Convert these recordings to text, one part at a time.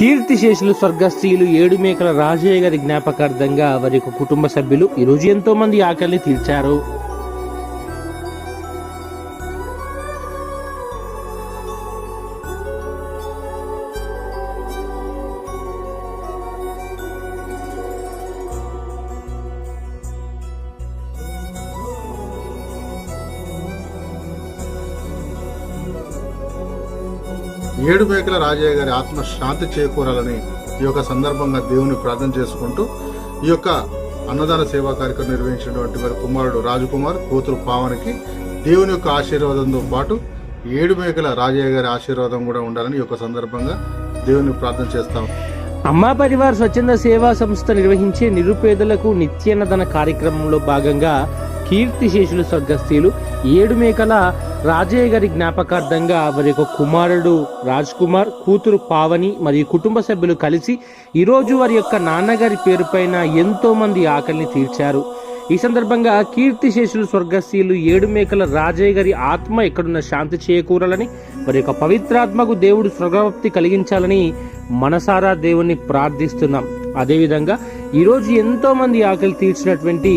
కీర్తిశేషులు స్వర్గస్థీయులు ఏడుమేకల రాజయ్య గారి జ్ఞాపకార్థంగా వారి యొక్క కుటుంబ సభ్యులు ఈరోజు ఎంతో మంది ఆకలిని తీర్చారు. ఏడుమేకల రాజయ్య గారి ఆత్మ శాంతి చేకూరాలని ఈ యొక్క సందర్భంగా దేవుని ప్రార్థన చేసుకుంటూ ఈ యొక్క అన్నదాన సేవా కార్యక్రమం నిర్వహించినటువంటి వారి కుమారుడు రాజకుమార్, కూతురు పావనికి దేవుని యొక్క ఆశీర్వాదంతో పాటు ఏడుమేకల రాజయ్య గారి ఆశీర్వాదం కూడా ఉండాలని ఈ యొక్క సందర్భంగా దేవుని ప్రార్థన చేస్తాం. అమ్మా పరివార్ స్వచ్ఛంద సేవా సంస్థ నిర్వహించే నిరుపేదలకు నిత్యాన్నదాన కార్యక్రమంలో భాగంగా కీర్తిశేషులు స్వర్గస్థీయులు ఏడుమేకల రాజయ్య గారి జ్ఞాపకార్థంగా వారి యొక్క కుమారుడు రాజ్ కుమార్, కూతురు పావని మరియు కుటుంబ సభ్యులు కలిసి ఈరోజు వారి యొక్క నాన్నగారి పేరు పైన ఎంతో మంది ఆకలిని తీర్చారు. ఈ సందర్భంగా కీర్తిశేషులు స్వర్గస్థీయులు ఏడుమేకల రాజయ్య గారి ఆత్మ ఎక్కడున్న శాంతి చేకూరాలని, వారి యొక్క పవిత్రాత్మకు దేవుడు స్వర్గప్రాప్తి కలిగించాలని మనసారా దేవుణ్ణి ప్రార్థిస్తున్నాం. అదేవిధంగా ఈరోజు ఎంతో మంది ఆకలి తీర్చినటువంటి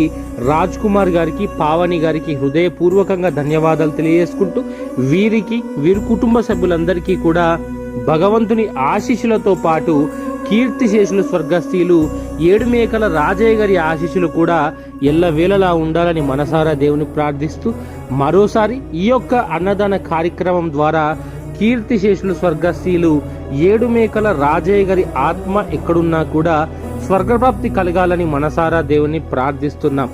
రాజ్ కుమార్ గారికి, పావని గారికి హృదయపూర్వకంగా ధన్యవాదాలు తెలియజేసుకుంటూ వీరి కుటుంబ సభ్యులందరికీ కూడా భగవంతుని ఆశీస్సులతో పాటు కీర్తిశేషులు స్వర్గస్థీయులు ఏడుమేకల రాజయ్య గారి ఆశీస్సులు కూడా ఎల్లవేళలా ఉండాలని మనసారా దేవుని ప్రార్థిస్తూ మరోసారి ఈ యొక్క అన్నదాన కార్యక్రమం ద్వారా కీర్తిశేషులు స్వర్గస్థీయులు ఏడుమేకల రాజయ్య గారి ఆత్మ ఎక్కడున్నా కూడా స్వర్గప్రాప్తి కలగాలని మనసారా దేవుని ప్రార్థిస్తున్నాం.